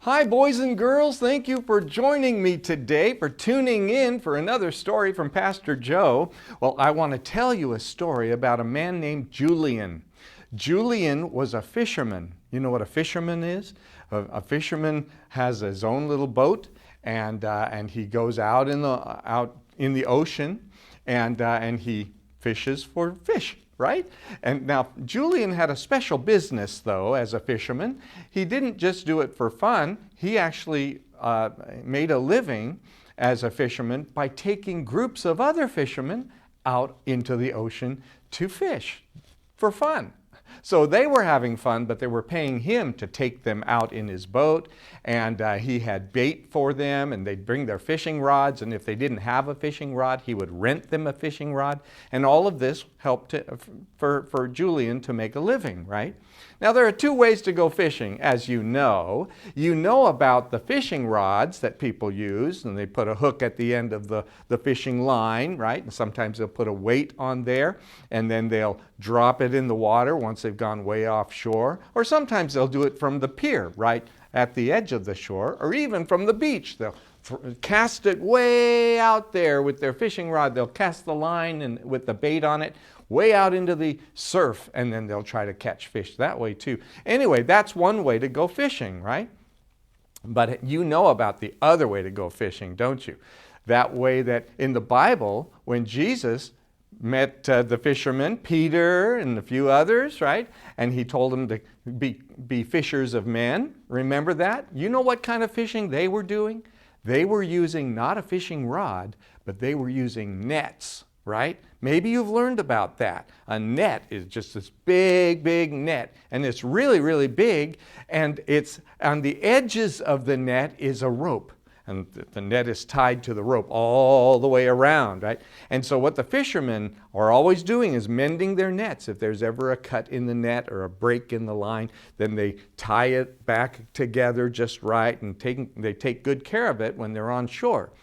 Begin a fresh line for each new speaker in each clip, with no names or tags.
Hi, boys and girls. Thank you for joining me today, for tuning in for another story from Pastor Joe. Well, I want to tell you a story about a man named Julian. Julian was a fisherman. You know what a fisherman is? A fisherman has his own little boat, and he goes out in the ocean, and he fishes for fish. Right? And now, Julian had a special business, though, as a fisherman. He didn't just do it for fun. He actually made a living as a fisherman by taking groups of other fishermen out into the ocean to fish for fun. So they were having fun, but they were paying him to take them out in his boat, and he had bait for them, and they'd bring their fishing rods, and if they didn't have a fishing rod, he would rent them a fishing rod, and all of this helped for Julian to make a living, right? Now, there are two ways to go fishing, as you know. You know about the fishing rods that people use, and they put a hook at the end of the fishing line, right? And sometimes they'll put a weight on there, and then they'll drop it in the water once they've gone way offshore. Or sometimes they'll do it from the pier, right at the edge of the shore, or even from the beach. They'll cast it way out there with their fishing rod. They'll cast the line and with the bait on it way out into the surf, and then they'll try to catch fish that way too. Anyway, that's one way to go fishing, right? But you know about the other way to go fishing, don't you? That way that in the Bible, when Jesus met the fishermen, Peter and a few others, right? And he told them to be fishers of men. Remember that? You know what kind of fishing they were doing? They were using not a fishing rod, but they were using nets, right? Maybe you've learned about that. A net is just this big, big net, and it's really, really big, and it's on the edges of the net is a rope. And the net is tied to the rope all the way around, right? And so what the fishermen are always doing is mending their nets. If there's ever a cut in the net or a break in the line, then they tie it back together just right, and they take good care of it when they're on shore.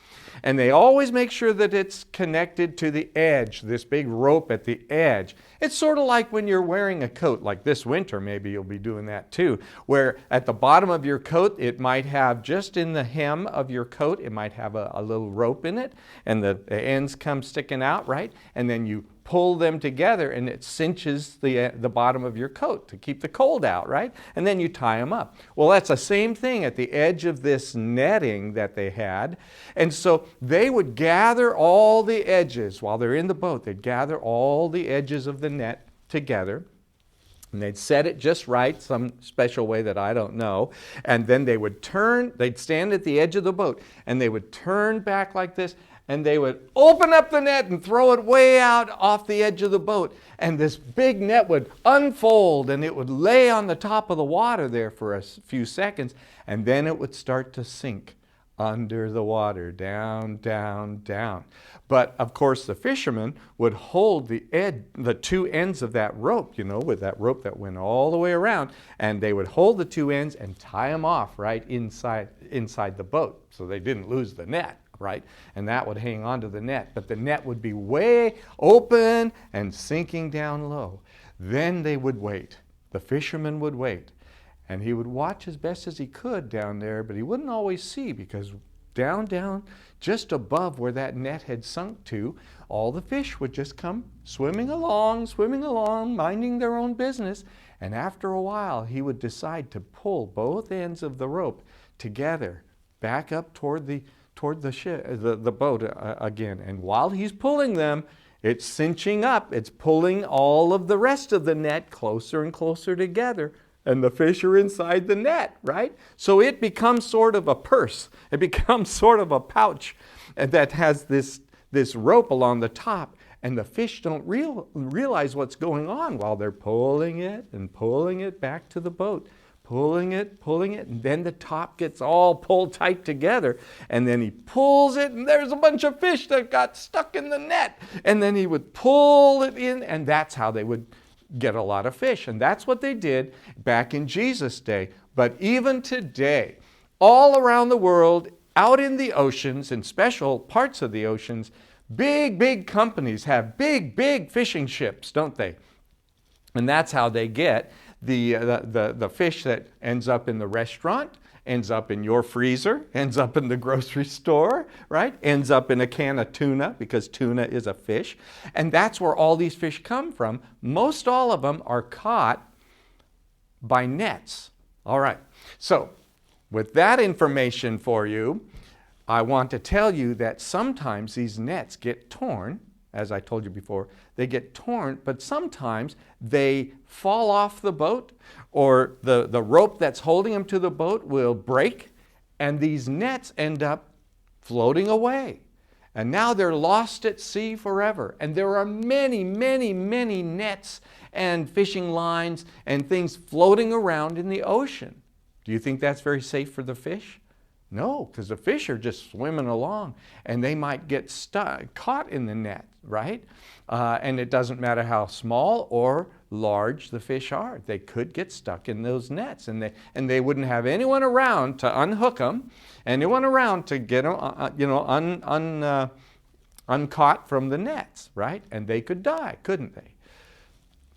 And they always make sure that it's connected to the edge, this big rope at the edge. It's sort of like when you're wearing a coat, like this winter, maybe you'll be doing that too, where at the bottom of your coat, it might have, just in the hem of your coat, it might have a little rope in it, and the ends come sticking out, right? And then you pull them together and it cinches the bottom of your coat to keep the cold out, right? And then you tie them up. Well, that's the same thing at the edge of this netting that they had. And so they would gather all the edges while they're in the boat. They'd gather all the edges of the net together, and they'd set it just right, some special way that I don't know. And then they'd stand at the edge of the boat, and they would turn back like this, and they would open up the net and throw it way out off the edge of the boat. And this big net would unfold, and it would lay on the top of the water there for a few seconds, and then it would start to sink under the water, down, down, down. But of course the fishermen would hold the two ends of that rope, with that rope that went all the way around, and they would hold the two ends and tie them off right inside the boat, so they didn't lose the net, right? And that would hang onto the net, but the net would be way open and sinking down low. Then they would wait. The fisherman would wait. And he would watch as best as he could down there, but he wouldn't always see, because down, just above where that net had sunk to, all the fish would just come swimming along, minding their own business. And after a while, he would decide to pull both ends of the rope together, back up toward the boat again. And while he's pulling them, it's cinching up. It's pulling all of the rest of the net closer and closer together. And the fish are inside the net, right? So it becomes sort of a purse. It becomes sort of a pouch that has this rope along the top. And the fish don't realize what's going on while they're pulling it back to the boat. Pulling it, and then the top gets all pulled tight together. And then he pulls it, and there's a bunch of fish that got stuck in the net. And then he would pull it in, and that's how they would get a lot of fish. And that's what they did back in Jesus' day. But even today, all around the world, out in the oceans, in special parts of the oceans, big companies have big fishing ships, don't they? And that's how they get the fish that ends up in the restaurant ends up in your freezer, ends up in the grocery store, right? Ends up in a can of tuna, because tuna is a fish. And that's where all these fish come from. Most all of them are caught by nets. All right, so with that information for you, I want to tell you that sometimes these nets get torn. As I told you before, they get torn, but sometimes they fall off the boat, or the rope that's holding them to the boat will break, and these nets end up floating away. And now they're lost at sea forever. And there are many, many, many nets and fishing lines and things floating around in the ocean. Do you think that's very safe for the fish? No, because the fish are just swimming along, and they might get stuck, caught in the net, right? And it doesn't matter how small or large the fish are. They could get stuck in those nets, and they wouldn't have anyone around to unhook them, anyone around to get them, uncaught from the nets, right? And they could die, couldn't they?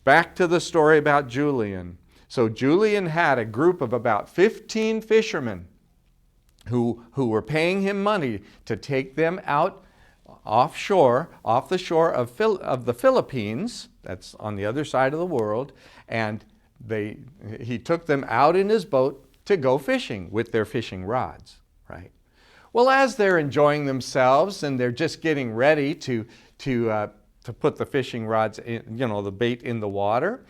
Back to the story about Julian. So Julian had a group of about 15 fishermen who were paying him money to take them out offshore, off the shore of the Philippines, that's on the other side of the world, and he took them out in his boat to go fishing with their fishing rods, right? Well, as they're enjoying themselves and they're just getting ready to put the fishing rods in, the bait in the water,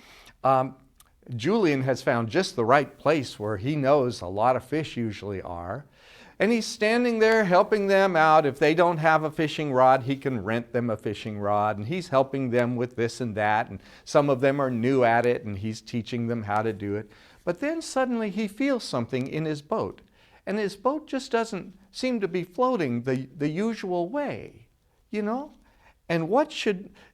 Julian has found just the right place where he knows a lot of fish usually are. And he's standing there helping them out. If they don't have a fishing rod, he can rent them a fishing rod. And he's helping them with this and that. And some of them are new at it, and he's teaching them how to do it. But then suddenly he feels something in his boat. And his boat just doesn't seem to be floating the usual way, And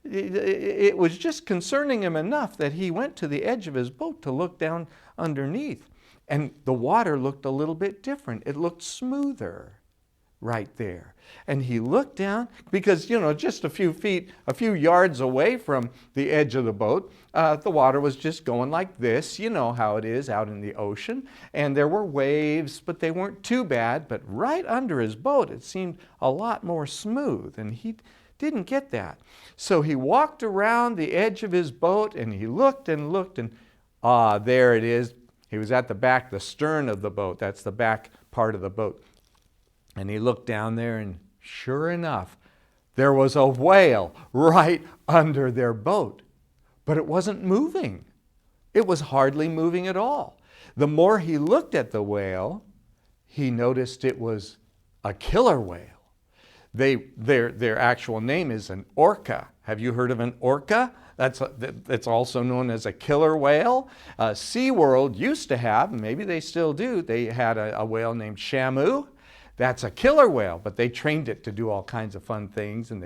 it was just concerning him enough that he went to the edge of his boat to look down underneath. And the water looked a little bit different. It looked smoother right there. And he looked down, because, just a few yards away from the edge of the boat, the water was just going like this. You know how it is out in the ocean. And there were waves, but they weren't too bad. But right under his boat, it seemed a lot more smooth. And he didn't get that. So he walked around the edge of his boat, and he looked and looked, and there it is. He was at the back, the stern of the boat. That's the back part of the boat. And he looked down there, and sure enough, there was a whale right under their boat. But it wasn't moving. It was hardly moving at all. The more he looked at the whale, he noticed it was a killer whale. Their actual name is an orca. Have you heard of an orca? That's also known as a killer whale. SeaWorld used to have, maybe they still do, they had a whale named Shamu. That's a killer whale, but they trained it to do all kinds of fun things, and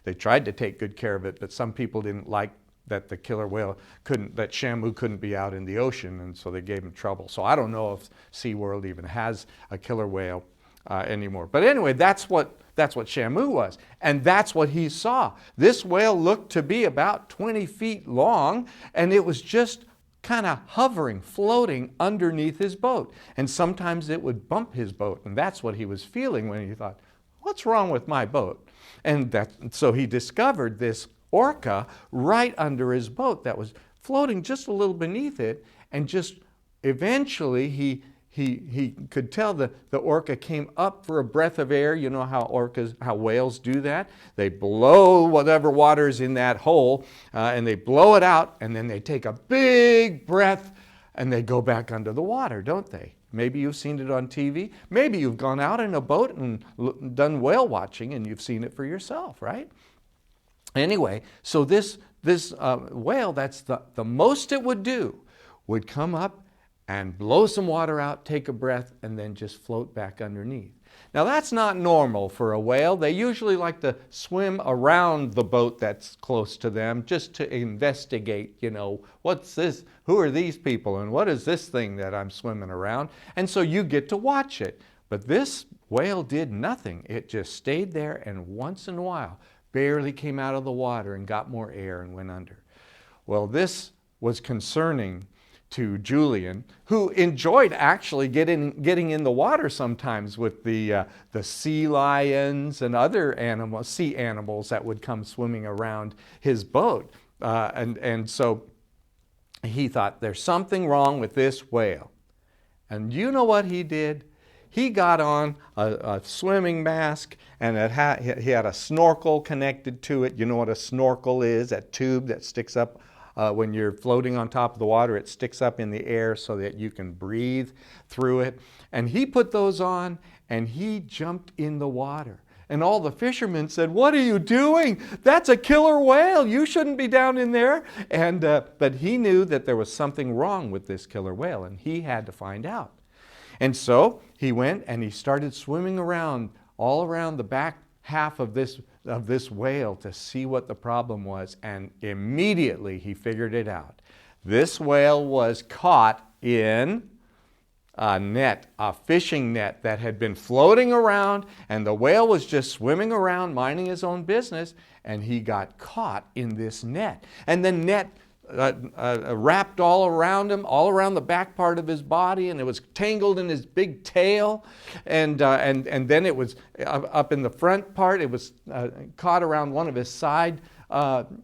they tried to take good care of it, but some people didn't like that the killer whale that Shamu couldn't be out in the ocean, and so they gave him trouble. So I don't know if SeaWorld even has a killer whale anymore. But anyway, that's what Shamu was. And that's what he saw. This whale looked to be about 20 feet long, and it was just kind of hovering, floating underneath his boat. And sometimes it would bump his boat, and that's what he was feeling when he thought, what's wrong with my boat? And so he discovered this orca right under his boat that was floating just a little beneath it, and just eventually he could tell the orca came up for a breath of air. You know how whales do that? They blow whatever water's in that hole, and they blow it out, and then they take a big breath, and they go back under the water, don't they? Maybe you've seen it on TV. Maybe you've gone out in a boat and done whale watching, and you've seen it for yourself, right? Anyway, so this whale, that's the most it would do, would come up and blow some water out, take a breath, and then just float back underneath. Now that's not normal for a whale. They usually like to swim around the boat that's close to them just to investigate, what's this? Who are these people? And what is this thing that I'm swimming around? And so you get to watch it. But this whale did nothing. It just stayed there, and once in a while barely came out of the water and got more air and went under. Well, this was concerning to Julian, who enjoyed actually getting in the water sometimes with the sea lions and other sea animals that would come swimming around his boat. And so he thought, there's something wrong with this whale. And you know what he did? He got on a swimming mask, and he had a snorkel connected to it. You know what a snorkel is? That tube that sticks up when you're floating on top of the water. It sticks up in the air so that you can breathe through it. And he put those on, and he jumped in the water. And all the fishermen said, "What are you doing? That's a killer whale. You shouldn't be down in there." And but he knew that there was something wrong with this killer whale, and he had to find out. And so he went and he started swimming around, all around the back half of this whale to see what the problem was. And immediately he figured it out. This whale was caught in a net, a fishing net that had been floating around, and the whale was just swimming around minding his own business, and he got caught in this net. And the net wrapped all around him, all around the back part of his body, and it was tangled in his big tail, and then it was up in the front part. It was caught around one of his side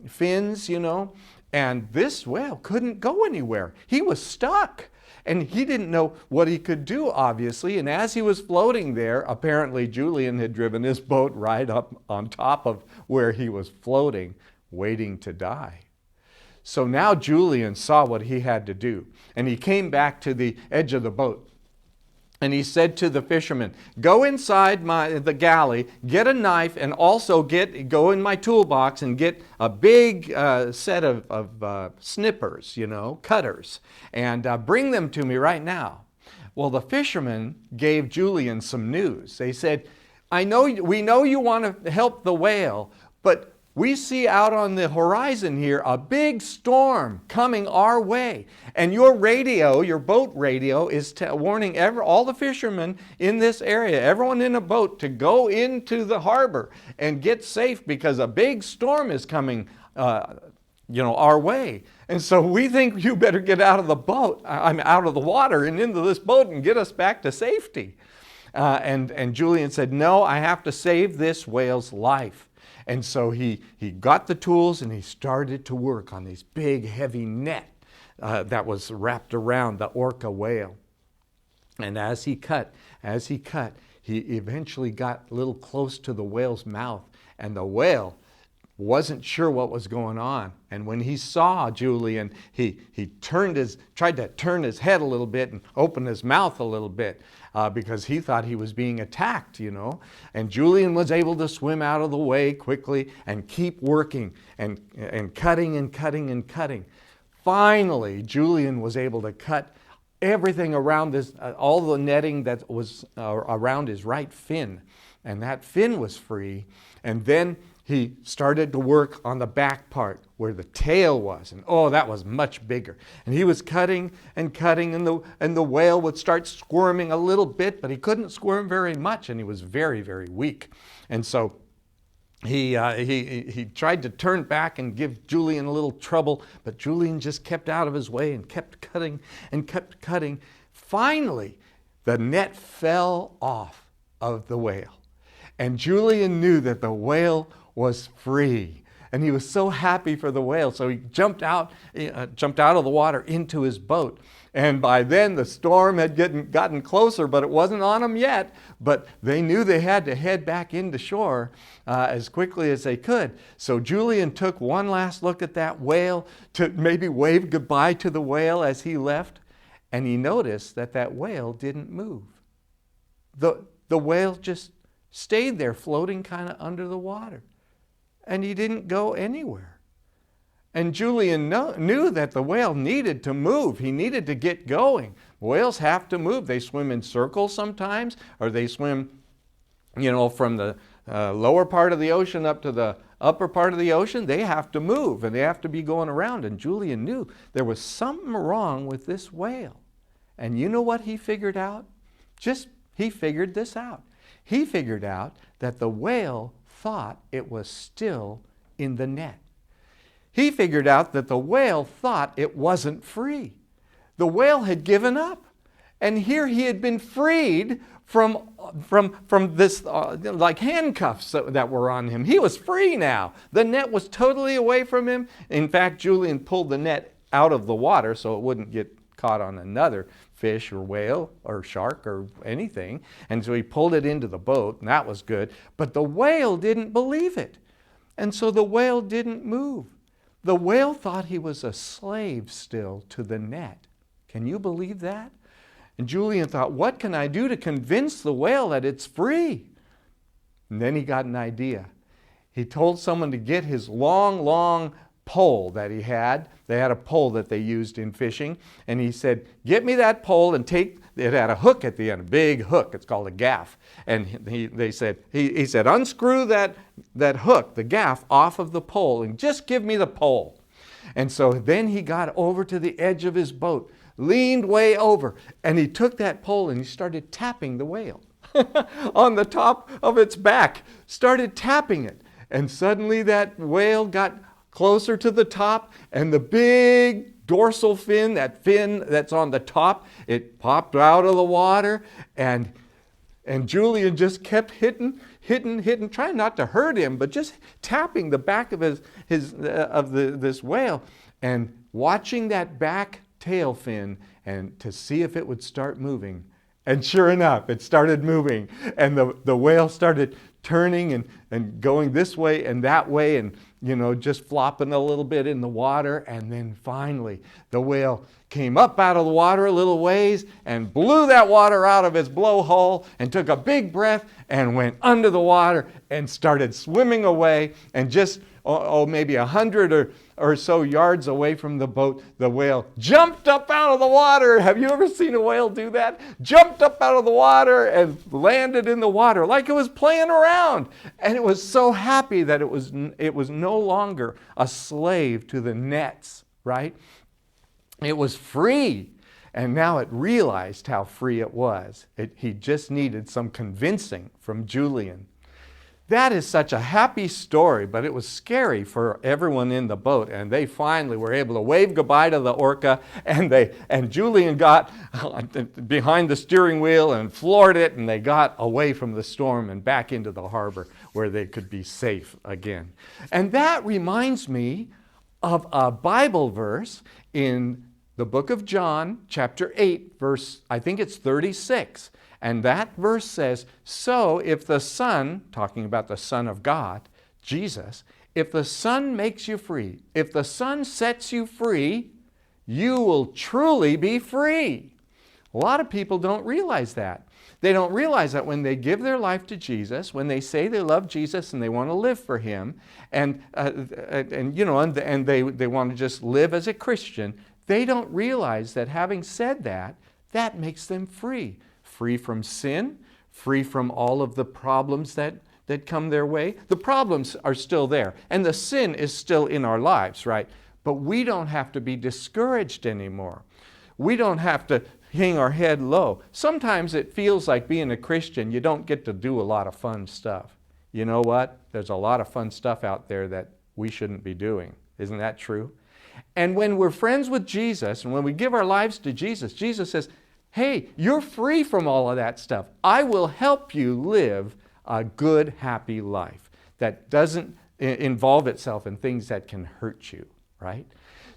fins, you know, and this whale couldn't go anywhere. He was stuck. And he didn't know what he could do, obviously. And as he was floating there, apparently Julian had driven his boat right up on top of where he was floating, waiting to die. So now Julian saw what he had to do. And he came back to the edge of the boat. And he said to the fishermen, "Go inside the galley, get a knife, and also go in my toolbox and get a big set of snippers, you know, cutters, and bring them to me right now." Well, the fishermen gave Julian some news. They said, we know you want to help the whale, but we see out on the horizon here a big storm coming our way. And your radio, your boat radio, is warning all the fishermen in this area, everyone in a boat, to go into the harbor and get safe because a big storm is coming our way. And so we think you better get out of the boat, out of the water and into this boat and get us back to safety. And Julian said, "No, I have to save this whale's life." And so he got the tools and he started to work on this big heavy net that was wrapped around the orca whale. And as he cut, he eventually got a little close to the whale's mouth, and the whale wasn't sure what was going on. And when he saw Julian, he tried to turn his head a little bit and open his mouth a little bit because he thought he was being attacked, you know. And Julian was able to swim out of the way quickly and keep working and cutting and cutting and cutting. Finally, Julian was able to cut everything around this, all the netting that was around his right fin. And that fin was free. And then he started to work on the back part where the tail was. And oh, that was much bigger. And he was cutting and cutting, and the whale would start squirming a little bit, but he couldn't squirm very much, and he was very, very weak. And so he tried to turn back and give Julian a little trouble, but Julian just kept out of his way and kept cutting and kept cutting. Finally, the net fell off of the whale. And Julian knew that the whale was free. And he was so happy for the whale. So he jumped out of the water into his boat. And by then the storm had gotten closer, but it wasn't on them yet. But they knew they had to head back into shore as quickly as they could. So Julian took one last look at that whale to maybe wave goodbye to the whale as he left. And he noticed that whale didn't move. The whale just stayed there floating kind of under the water. And he didn't go anywhere. And Julian knew that the whale needed to move. He needed to get going. Whales have to move. They swim in circles sometimes, or they swim, from the lower part of the ocean up to the upper part of the ocean. They have to move, and they have to be going around. And Julian knew there was something wrong with this whale. And you know what he figured out? He figured this out. He figured out that the whale thought it was still in the net. He figured out that the whale thought it wasn't free. The whale had given up. And here he had been freed from this, like handcuffs that were on him. He was free now. The net was totally away from him. In fact, Julian pulled the net out of the water so it wouldn't get caught on another fish or whale or shark or anything. And so he pulled it into the boat, and that was good. But the whale didn't believe it. And so the whale didn't move. The whale thought he was a slave still to the net. Can you believe that? And Julian thought, what can I do to convince the whale that it's free? And then he got an idea. He told someone to get his long pole that he had. They had a pole that they used in fishing. And he said, get me that pole and take, it had a hook at the end, a big hook. It's called a gaff. And he said, unscrew that hook, the gaff, off of the pole and just give me the pole. And so then he got over to the edge of his boat, leaned way over, and he took that pole and he started tapping the whale on the top of its back, started tapping it. And suddenly that whale got closer to the top, and the big dorsal fin, that fin that's on the top, it popped out of the water, and Julian just kept hitting, trying not to hurt him, but just tapping the back of this whale and watching that back tail fin and to see if it would start moving. And sure enough, it started moving, and the whale started turning and going this way and that way, and just flopping a little bit in the water. And then finally the whale came up out of the water a little ways and blew that water out of its blowhole and took a big breath and went under the water and started swimming away. And just maybe 100 or so yards away from the boat, the whale jumped up out of the water. Have you ever seen a whale do that? Jumped up out of the water and landed in the water like it was playing around. And it was so happy that it was no longer a slave to the nets, right? It was free. And now it realized how free it was. He just needed some convincing from Julian. That is such a happy story, but it was scary for everyone in the boat. And they finally were able to wave goodbye to the orca, and Julian got behind the steering wheel and floored it, and they got away from the storm and back into the harbor where they could be safe again. And that reminds me of a Bible verse in the book of John, chapter 8, verse, I think it's 36. And that verse says, so if the Son, talking about the Son of God, Jesus, if the Son makes you free, if the Son sets you free, you will truly be free. A lot of people don't realize that. They don't realize that when they give their life to Jesus, when they say they love Jesus and they want to live for Him, and they want to just live as a Christian, they don't realize that having said that, that makes them free. Free from sin, free from all of the problems that come their way. The problems are still there, and the sin is still in our lives, right? But we don't have to be discouraged anymore. We don't have to hang our head low. Sometimes it feels like being a Christian, you don't get to do a lot of fun stuff. You know what? There's a lot of fun stuff out there that we shouldn't be doing. Isn't that true? And when we're friends with Jesus, and when we give our lives to Jesus, Jesus says, hey, you're free from all of that stuff. I will help you live a good, happy life that doesn't involve itself in things that can hurt you, right?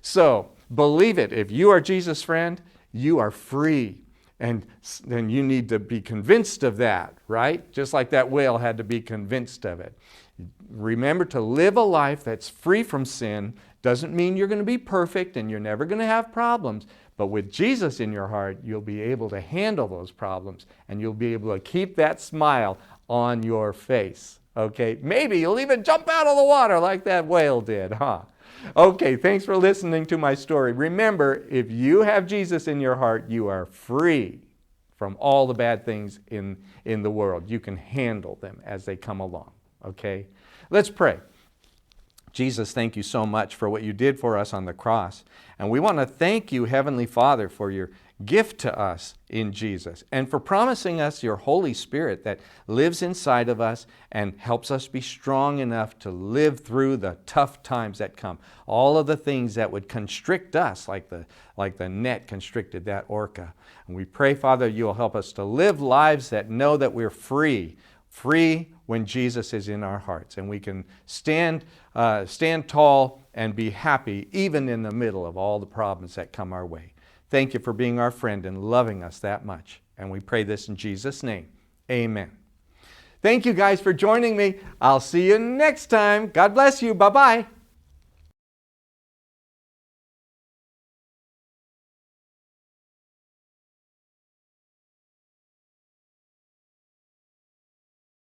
So believe it. If you are Jesus' friend, you are free. And then you need to be convinced of that, right? Just like that whale had to be convinced of it. Remember to live a life that's free from sin. Doesn't mean you're going to be perfect and you're never going to have problems. But with Jesus in your heart, you'll be able to handle those problems and you'll be able to keep that smile on your face. Okay, maybe you'll even jump out of the water like that whale did, huh? Okay, thanks for listening to my story. Remember, if you have Jesus in your heart, you are free from all the bad things in the world. You can handle them as they come along. Okay, let's pray. Jesus, thank you so much for what you did for us on the cross. And we want to thank you, Heavenly Father, for your gift to us in Jesus, and for promising us your Holy Spirit that lives inside of us and helps us be strong enough to live through the tough times that come. All of the things that would constrict us, like the net constricted that orca. And we pray, Father, you will help us to live lives that know that we're free when Jesus is in our hearts, and we can stand tall and be happy even in the middle of all the problems that come our way. Thank you for being our friend and loving us that much. And we pray this in Jesus' name. Amen. Thank you guys for joining me. I'll see you next time. God bless you. Bye-bye.